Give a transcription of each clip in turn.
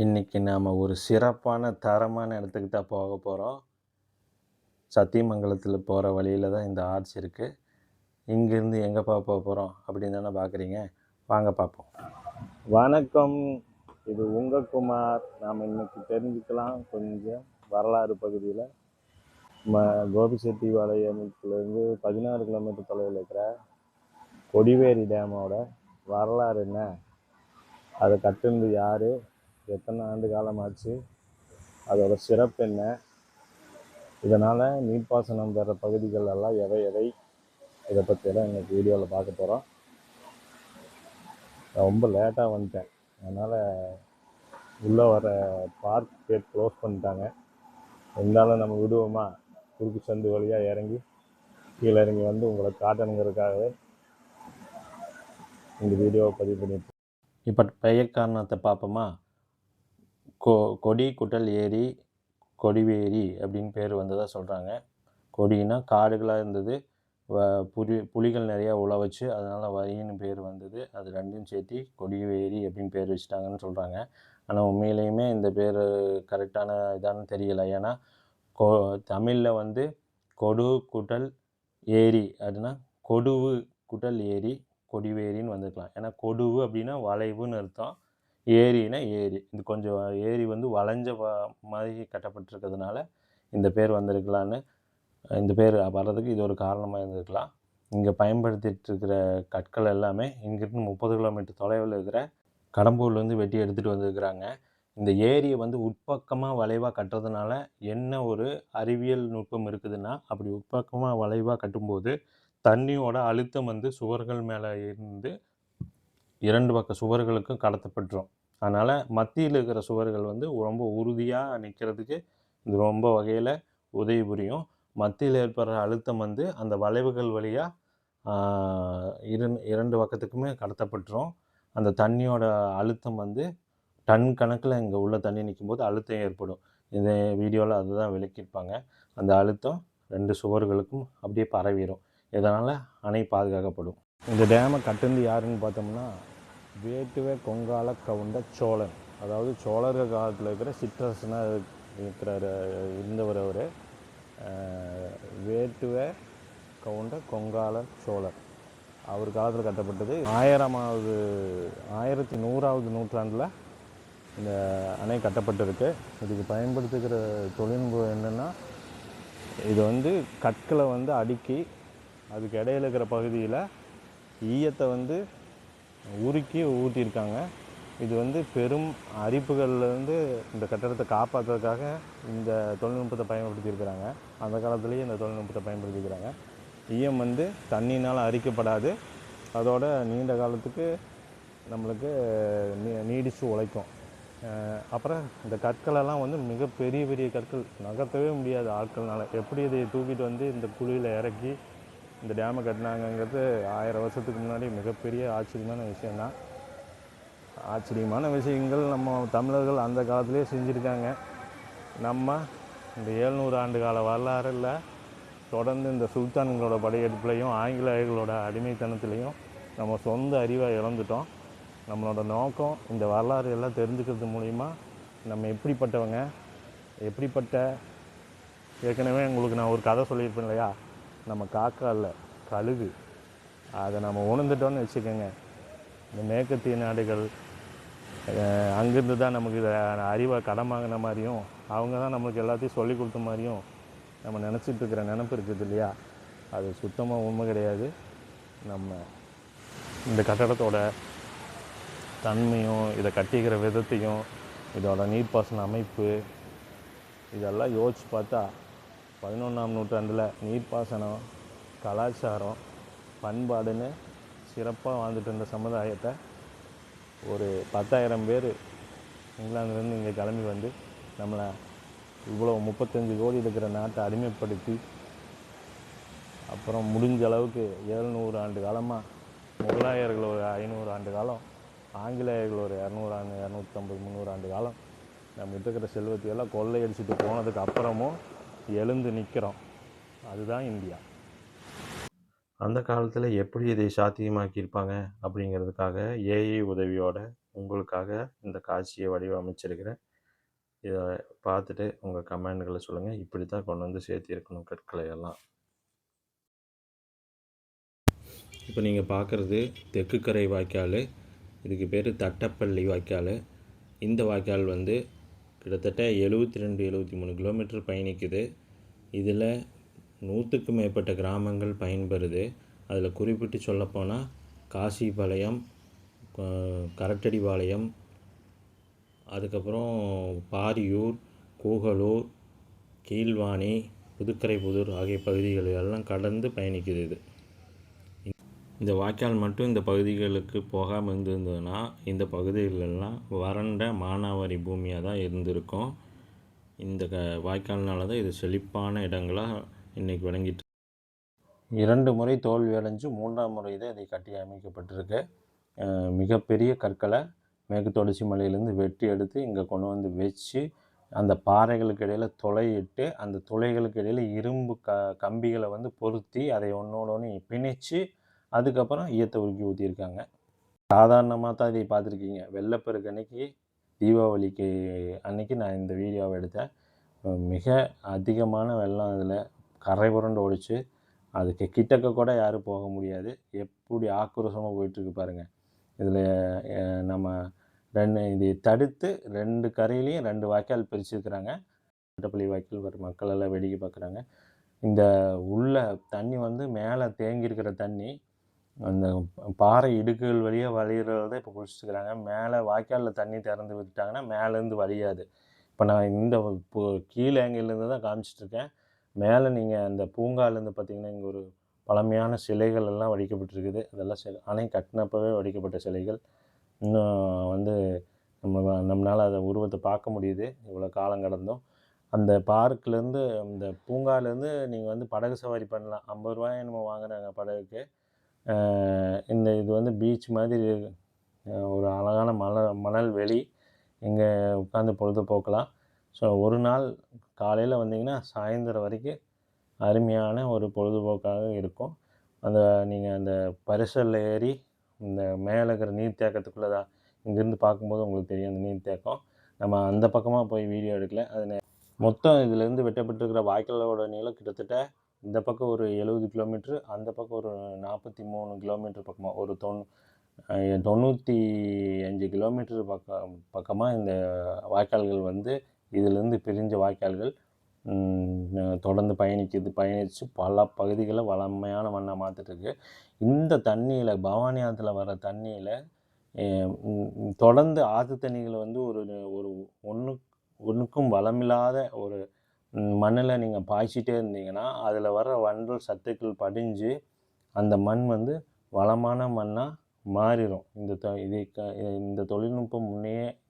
இன்றைக்கி நாம் ஒரு சிறப்பான தரமான இடத்துக்கு தான் போக போகிறோம். சத்தியமங்கலத்தில் போகிற வழியில் தான் இந்த ஆர்ச் இருக்குது. இங்கேருந்து எங்கேப்பா போகிறோம் அப்படின்னு தானே பார்க்குறீங்க. வாங்க பார்ப்போம். வணக்கம், இது உங்கள் குமார். நாம் இன்றைக்கி தெரிஞ்சுக்கலாம் கொஞ்சம் வரலாறு பகுதியில். கோபிச்செட்டிப்பாளையத்துலேருந்து 16 கிலோமீட்டர் தொலைவில் இருக்கிற கொடிவேரி டேமோட வரலாறு என்ன, அதை கட்டுனது யார், எத்தனை ஆண்டு காலமாச்சு, அதோட சிறப்பு என்ன, இதனால் நீர்ப்பாசனம் பெற பகுதிகள் எல்லாம் எவை எவை, இதை பற்றியெல்லாம் எங்களுக்கு வீடியோவில் பார்க்க போகிறோம். ரொம்ப லேட்டாக வந்துட்டேன், அதனால் உள்ளே வர பார்க் கேட் க்ளோஸ் பண்ணிட்டாங்க. இருந்தாலும் நம்ம விடுவோமா, குறுக்கு சந்து வழியாக இறங்கி கீழே இறங்கி வந்து உங்களை காட்டணுங்கிறதுக்காகவே இந்த வீடியோவை பதிவு பண்ணியிருக்கேன். இப்போ பெயர் காரணத்தை பார்ப்போமா. கொடி குட்டல் ஏரி, கொடிவேரி அப்படின்னு பேர் வந்ததாக சொல்கிறாங்க. கொடினா காடுகளாக இருந்தது, புலிகள் நிறையா உழ வச்சு அதனால் வரின்னு பேர் வந்தது. அது ரெண்டையும் சேர்த்து கொடிவேரி அப்படின்னு பேர் வச்சுட்டாங்கன்னு சொல்கிறாங்க. ஆனால் உண்மையிலேயுமே இந்த பேர் கரெக்டான இதான்னு தெரியலை. ஏன்னா தமிழில் வந்து கொடு குட்டல் ஏரி அப்படின்னா கொடுவு குட்டல் ஏரி கொடிவேரின்னு வந்துருக்கலாம். ஏன்னா கொடுவு அப்படின்னா வளைவுன்னு அர்த்தம், ஏரினா ஏரி. இது கொஞ்சம் ஏரி வந்து வளைஞ்ச மாதிரி கட்டப்பட்டிருக்கிறதுனால இந்த பேர் வந்திருக்கலான்னு, இந்த பேர் வர்றதுக்கு இது ஒரு காரணமாக இருந்திருக்கலாம். இங்கே பயன்படுத்திகிட்டு இருக்கிற கற்கள் எல்லாமே இங்கிருந்து 30 கிலோமீட்டர் தொலைவில் இருக்கிற கடம்பூர்லேருந்து வெட்டி எடுத்துகிட்டு வந்திருக்கிறாங்க. இந்த ஏரியை வந்து உட்பக்கமாக வளைவாக கட்டுறதுனால என்ன ஒரு அறிவியல் நுட்பம் இருக்குதுன்னா, அப்படி உட்பக்கமாக வளைவாக கட்டும்போது தண்ணியோட அழுத்தம் வந்து சுவர்கள் மேலே இருந்து 2 பக்க சுவர்களுக்கும் கடத்தப்பட்டுரும். அதனால் மத்தியில் இருக்கிற சுவர்கள் வந்து ரொம்ப உறுதியாக நிற்கிறதுக்கு இது ரொம்ப வகையில் உதவி புரியும். மத்தியில் ஏற்படுற அழுத்தம் வந்து அந்த வளைவுகள் வழியாக இரண்டு பக்கத்துக்குமே கடத்தப்பட்டுரும். அந்த தண்ணியோட அழுத்தம் வந்து டன் கணக்கில் இங்கே உள்ள தண்ணி நிற்கும்போது அழுத்தம் ஏற்படும். இந்த வீடியோவில் அதுதான் விளக்கியிருப்பாங்க. அந்த அழுத்தம் 2 சுவர்களுக்கும் அப்படியே பரவிடும். இதனால் அணை பாதுகாக்கப்படும். இந்த டேமை கட்டுந்து யாருன்னு பார்த்தோம்னா வேட்டுவ கொங்கால கவுண்ட சோழன், அதாவது சோழர்கள் காலத்தில் இருக்கிற சிற்றரசனாக இருக்கிறார் இருந்தவர். அவர் வேட்டுவ கவுண்ட கொங்கால சோழர். அவர் காலத்தில் கட்டப்பட்டது. 1100வது நூற்றாண்டில் இந்த அணை கட்டப்பட்டிருக்கு. இதுக்கு பயன்படுத்துகிற தொழில்நுட்பம் என்னென்னா, இது வந்து கற்களை வந்து அடுக்கி அதுக்கு இடையில் இருக்கிற பகுதியில் ஈயத்தை வந்து உருக்கி ஊற்றியிருக்காங்க. இது வந்து பெரும் அரிப்புகள்லேருந்து இந்த கட்டடத்தை காப்பாற்றுறதுக்காக இந்த தொழில்நுட்பத்தை பயன்படுத்தியிருக்கிறாங்க. அந்த காலத்துலேயே இந்த தொழில்நுட்பத்தை பயன்படுத்திக்கிறாங்க. ஈயம் வந்து தண்ணினால் அரிக்கப்படாது, அதோட நீண்ட காலத்துக்கு நம்மளுக்கு நீடித்து உழைக்கும். அப்புறம் இந்த கற்களெல்லாம் வந்து மிக பெரிய பெரிய கற்கள், நகர்த்தவே முடியாது ஆட்கள்னால. எப்படி இதை தூக்கிட்டு வந்து இந்த குழியில் இறக்கி இந்த டேமை கட்டினாங்கங்கிறது 1000 வருஷத்துக்கு முன்னாடி மிகப்பெரிய ஆச்சரியமான விஷயந்தான். ஆச்சரியமான விஷயங்கள் நம்ம தமிழர்கள் அந்த காலத்துலேயே செஞ்சுருக்காங்க. நம்ம இந்த 700 ஆண்டு கால வரலாறில் தொடர்ந்து இந்த சுல்தான்களோட படையெடுப்புலையும் ஆங்கிலேயர்களோட அடிமைத்தனத்துலேயும் நம்ம சொந்த அறிவை இழந்துட்டோம். நம்மளோட நோக்கம் இந்த வரலாறு எல்லாம் தெரிஞ்சுக்கிறது மூலிமா நம்ம எப்படிப்பட்டவங்க, எப்படிப்பட்ட, ஏற்கனவே உங்களுக்கு நான் ஒரு கதை சொல்லியிருப்பேன் இல்லையா, நம்ம காக்கா இல்லை கழுகு. அதை நம்ம உணர்ந்துட்டோன்னு வச்சுக்கோங்க, இந்த மேற்கத்திய நாடுகள் அங்கேருந்து தான் நமக்கு இதை அறிவை கடன் வாங்கின மாதிரியும் அவங்க தான் நம்மளுக்கு எல்லாத்தையும் சொல்லி கொடுத்த மாதிரியும் நம்ம நினச்சிட்ருக்கிற நினப்பு இருக்குது இல்லையா, அது சுத்தமாக உண்மை கிடையாது. நம்ம இந்த கட்டடத்தோட தன்மையும் இதை கட்டிக்கிற விதத்தையும் இதோட நீர்ப்பாசன அமைப்பு இதெல்லாம் யோசித்து பார்த்தா 11ஆம் நூற்றாண்டில் நீர்ப்பாசனம், கலாச்சாரம், பண்பாடுன்னு சிறப்பாக வாழ்ந்துட்டு இருந்த சமுதாயத்தை ஒரு 10,000 பேர் இங்கிலாந்துலேருந்து இங்கே கிளம்பி வந்து நம்மளை இவ்வளோ 35 கோடி இருக்கிற நாட்டை அடிமைப்படுத்தி, அப்புறம் முடிஞ்ச அளவுக்கு 700 ஆண்டு காலமாக, முகலாயர்கள் ஒரு 500 ஆண்டு காலம், ஆங்கிலேயர்கள் ஒரு 200 ஆண்டு 250 300 ஆண்டு காலம் நம்மகிட்ட இருக்கிற செல்வத்தையெல்லாம் கொள்ளையடிச்சிட்டு போனதுக்கு அப்புறமும் எழுந்து நிற்கிறோம். அதுதான் இந்தியா. அந்த காலத்தில் எப்படி இதை சாத்தியமாக்கியிருப்பாங்க அப்படிங்கிறதுக்காக ஏஐ உதவியோட உங்களுக்காக இந்த காட்சியை வடிவமைச்சிருக்கிறேன். இதை பார்த்துட்டு உங்கள் கமெண்ட்களை சொல்லுங்கள். இப்படி தான் கொண்டு வந்து சேர்த்திருக்கணும் கற்களை எல்லாம். இப்போ நீங்கள் பார்க்குறது தெற்கு கரை வாய்க்கால். இதுக்கு பேர் தட்டப்பள்ளி வாய்க்கால். இந்த வாய்க்கால் வந்து கிட்டத்தட்ட 72-73 கிலோமீட்டர் பயணிக்குது. இதில் 100க்கும் மேற்பட்ட கிராமங்கள் பயன்பெறுது. அதில் குறிப்பிட்டு சொல்லப்போனால் காசிபாளையம், கரட்டடிபாளையம், அதுக்கப்புறம் பாரியூர், கூகலூர், கீழ்வாணி, புதுக்கரைப்புதூர் ஆகிய பகுதிகள் எல்லாம் கடந்து பயணிக்குது. இது இந்த வாய்க்கால் மட்டும் இந்த பகுதிகளுக்கு போகாமல் இருந்திருந்ததுன்னா இந்த பகுதிகளெல்லாம் வறண்ட மானாவாரி பூமியாக தான் இருந்திருக்கும். இந்த வாய்க்கால்னால தான் இது செழிப்பான இடங்களாக இன்றைக்கி விளங்கிட்டு 2 முறை தோல்வி அடைஞ்சு 3ஆம் முறை தான் இதை கட்டி அமைக்கப்பட்டிருக்கு. மிகப்பெரிய கற்களை மேற்கு தொடர்ச்சி மலையிலேருந்து வெட்டி எடுத்து இங்கே கொண்டு வந்து வச்சு அந்த பாறைகளுக்கு இடையில் துளையிட்டு அந்த துளைகளுக்கு இடையில் இரும்பு கம்பிகளை வந்து பொருத்தி அதை ஒன்று பிணைச்சு அதுக்கப்புறம் ஈயத்தை உருக்கி ஊற்றிருக்காங்க. சாதாரணமாக தான் இதை பார்த்துருக்கீங்க. வெள்ளப்பெருக்கு அன்னைக்கு, தீபாவளிக்கு அன்னைக்கு நான் இந்த வீடியோவை எடுத்தேன். மிக அதிகமான வெள்ளம் அதில் கரை புரண்டு ஓடிச்சு. அதுக்கு கிட்டக்க கூட யாரும் போக முடியாது. எப்படி ஆக்ரோஷமாக போயிட்டுருக்கு பாருங்கள். இதில் நம்ம இதை தடுத்து 2 கரையிலையும் 2 வாய்க்கால் பிரிச்சுருக்கிறாங்க. தட்டப்பள்ளி வாய்க்கால் வர மக்கள் எல்லாம் வேடிக்கை பார்க்குறாங்க. இந்த உள்ள தண்ணி வந்து மேலே தேங்கியிருக்கிற தண்ணி அந்த பாறை இடுக்குகள் வழியாக வழிகிறத தான் இப்போ குடிச்சிட்டுருக்குறாங்க. மேலே வாய்க்காலில் தண்ணி திறந்து விட்டுட்டாங்கன்னா மேலேருந்து வழியாது. இப்போ நான் இந்த கீழே ஆங்கிலேருந்து தான் காமிச்சிட்ருக்கேன். மேலே நீங்கள் அந்த பூங்காலேருந்து பார்த்தீங்கன்னா இங்கே ஒரு பழமையான சிலைகள் எல்லாம் வடிக்கப்பட்டிருக்குது. அதெல்லாம் அணை கட்டினப்பவே வடிக்கப்பட்ட சிலைகள். இன்னும் வந்து நம்மளால் அதை உருவத்தை பார்க்க முடியுது இவ்வளோ காலம் கடந்தும். அந்த பார்க்லேருந்து அந்த பூங்காலேருந்து நீங்கள் வந்து படகு சவாரி பண்ணலாம். 50 ரூபாய் நம்ம வாங்குறாங்க படகுக்கு. இது வந்து பீச் மாதிரி ஒரு அழகான மணல் வெளி. இங்கே உட்காந்து பொழுதுபோக்கலாம். ஸோ ஒரு நாள் காலையில் வந்தீங்கன்னா சாயந்தரம் வரைக்கும் அருமையான ஒரு பொழுதுபோக்காக இருக்கும். நீங்கள் அந்த பரிசலில் ஏறி இந்த மேலே இருக்கிற நீர்த்தேக்கத்துக்குள்ளே தான் இங்கேருந்து பார்க்கும்போது உங்களுக்கு தெரியும் அந்த நீர்த்தேக்கம். நம்ம அந்த பக்கமாக போய் வீடியோ எடுக்கல. அது மொத்தம் இதிலேருந்து வெட்டப்பட்டிருக்கிற வாய்க்காலோட நீளம் கிட்டத்தட்ட இந்த பக்கம் ஒரு 70 கிலோமீட்ரு, அந்த பக்கம் ஒரு 43 கிலோமீட்டர் பக்கமாக ஒரு 95 கிலோமீட்டர் பக்கமாக இந்த வாய்க்கால்கள் வந்து இதிலேருந்து பிரிஞ்ச வாய்க்கால்கள் தொடர்ந்து பயணித்து பல பகுதிகளை வளமையான மண்ணை மாற்றிட்டுருக்கு. இந்த தண்ணியில் பவானி ஆற்றுல வர தண்ணியில் தொடர்ந்து ஆற்று தண்ணிகளை வந்து ஒரு ஒன்றுக்கும் வளமில்லாத ஒரு மண்ணில் நீங்கள் பாய்ச்சிட்டே இருந்தீங்கன்னா அதில் வர வண்டல் சத்துக்கள் படிஞ்சு அந்த மண் வந்து வளமான மண்ணாக மாறிடும். இந்த தொழில்நுட்பம்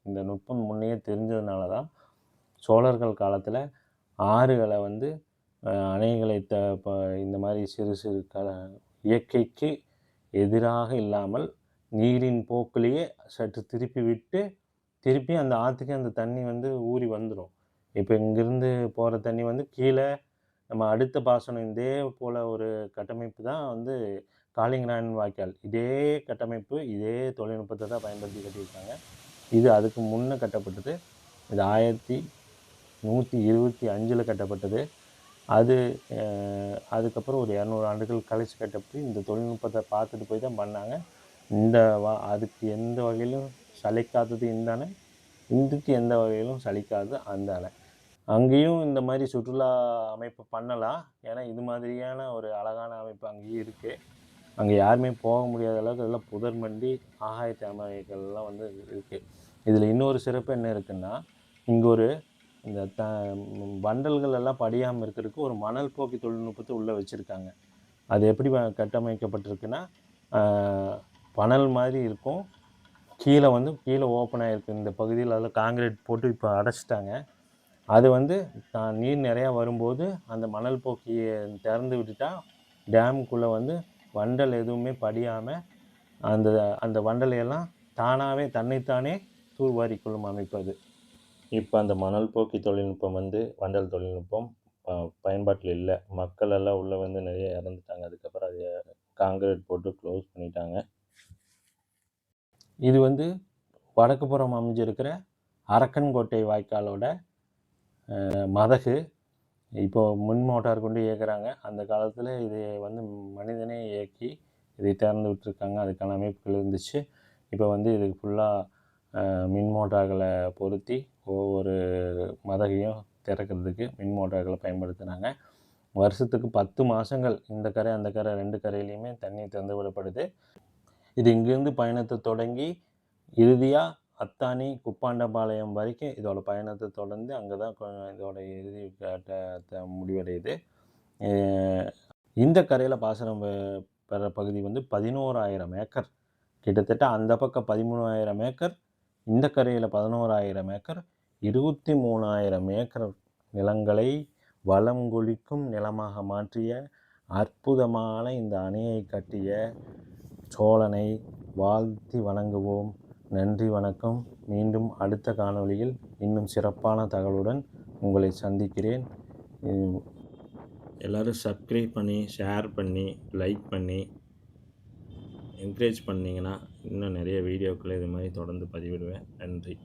இந்த நுட்பம் முன்னையே தெரிஞ்சதுனால தான் சோழர்கள் காலத்தில் ஆறுகளை வந்து அணைகளை இந்த மாதிரி சிறு சிறு இயற்கைக்கு எதிராக இல்லாமல் நீரின் போக்கிலேயே சற்று திருப்பி விட்டு திருப்பி அந்த ஆற்றுக்கு அந்த தண்ணி வந்து ஊறி வந்துடும். இப்போ இங்கேருந்து போகிற தண்ணி வந்து கீழே நம்ம அடுத்த பாசனம் இதே போல் ஒரு கட்டமைப்பு தான் வந்து காளிங்கராயன் வாய்க்கால். இதே கட்டமைப்பு இதே தொழில்நுட்பத்தை தான் பயன்படுத்தி கட்டியிருக்காங்க. இது அதுக்கு முன்னே கட்டப்பட்டது. இது 1125 கட்டப்பட்டது. அதுக்கப்புறம் ஒரு 200 ஆண்டுகள் கழிச்சு கட்டப்பட்டு இந்த தொழில்நுட்பத்தை பார்த்துட்டு போய் தான் பண்ணாங்க. அதுக்கு எந்த வகையிலும் சளைக்காதது இந்த அணை, இதுக்கு எந்த வகையிலும் சலிக்காது அந்த அணை. அங்கேயும் இந்த மாதிரி சுற்றுலா அமைப்பு பண்ணலாம். ஏன்னா இது மாதிரியான ஒரு அழகான அமைப்பு அங்கேயும் இருக்குது. அங்கே யாருமே போக முடியாத அளவுக்கு எல்லாம் புதர் மண்டி ஆகாய தாமரைகள்லாம் வந்து இருக்குது. இதில் இன்னொரு சிறப்பு என்ன இருக்குன்னா, இங்கே ஒரு இந்த வண்டல்கள் எல்லாம் படியாமல் இருக்கிறதுக்கு ஒரு மணல் போக்கி தொழில்நுட்பத்தை உள்ளே வச்சுருக்காங்க. அது எப்படி கட்டமைக்கப்பட்டிருக்குன்னா, பனல் மாதிரி இருக்கும். கீழே ஓப்பனாக இருக்குது. இந்த பகுதியில் அதில் காங்கிரீட் போட்டு இப்போ அடைச்சிட்டாங்க. அது வந்து நீர் நிறையா வரும்போது அந்த மணல் போக்கியை திறந்து விட்டுட்டா டேமுக்குள்ளே வந்து வண்டல் எதுவுமே படியாமல் அந்த வண்டலையெல்லாம் தானாகவே தன்னைத்தானே தூர்வாரி கொள்ளும் அமைப்பு அது. இப்போ அந்த மணல் போக்கி தொழில்நுட்பம் வந்து வண்டல் தொழில்நுட்பம் பயன்பாட்டில் இல்லை. மக்கள் எல்லாம் உள்ளே வந்து நிறைய இறந்துட்டாங்க. அதுக்கப்புறம் அதை காங்கிரீட் போட்டு க்ளோஸ் பண்ணிட்டாங்க. இது வந்து வடக்கு புறம் அமைஞ்சிருக்கிற அரக்கன்கோட்டை வாய்க்காலோட மதகு. இப்போ மின் மோட்டார் கொண்டு இயக்குறாங்க. அந்த காலத்தில் இது வந்து மனிதனே இயக்கி இதை திறந்து விட்டுருக்காங்க. அதுக்கான அமைப்புகள் இருந்துச்சு. இப்போ வந்து இதுக்கு ஃபுல்லாக மின் மோட்டார்களை பொருத்தி ஒவ்வொரு மதகையும் திறக்கிறதுக்கு மின் மோட்டார்களை பயன்படுத்துனாங்க. வருஷத்துக்கு 10 மாதங்கள் இந்த கரை அந்த கரை 2 கரையிலையுமே தண்ணி திறந்து விடப்படுது. இது இங்கேருந்து பயணத்தை தொடங்கி இறுதியாக அத்தானி குப்பாண்டபாளையம் வரைக்கும் இதோட பயணத்தை தொடர்ந்து அங்கே தான் இதோட இறுதி முடிவடையுது. இந்த கரையில் பாசனம் பெற பகுதி வந்து 11,000 ஏக்கர். கிட்டத்தட்ட அந்த பக்கம் 13,000 ஏக்கர், இந்த கரையில் 11,000 ஏக்கர், 23,000 ஏக்கர் நிலங்களை வளம் கொழிக்கும் நிலமாக மாற்றிய அற்புதமான இந்த அணையை கட்டிய சோழனை வாழ்த்தி வணங்குவோம். நன்றி, வணக்கம். மீண்டும் அடுத்த காணொளியில் இன்னும் சிறப்பான தகவலுடன் உங்களை சந்திக்கிறேன். எல்லோரும் சப்ஸ்கிரைப் பண்ணி, ஷேர் பண்ணி, லைக் பண்ணி என்கரேஜ் பண்ணிங்கன்னா இன்னும் நிறைய வீடியோக்களை இது மாதிரி தொடர்ந்து பதிவிடுவேன். நன்றி.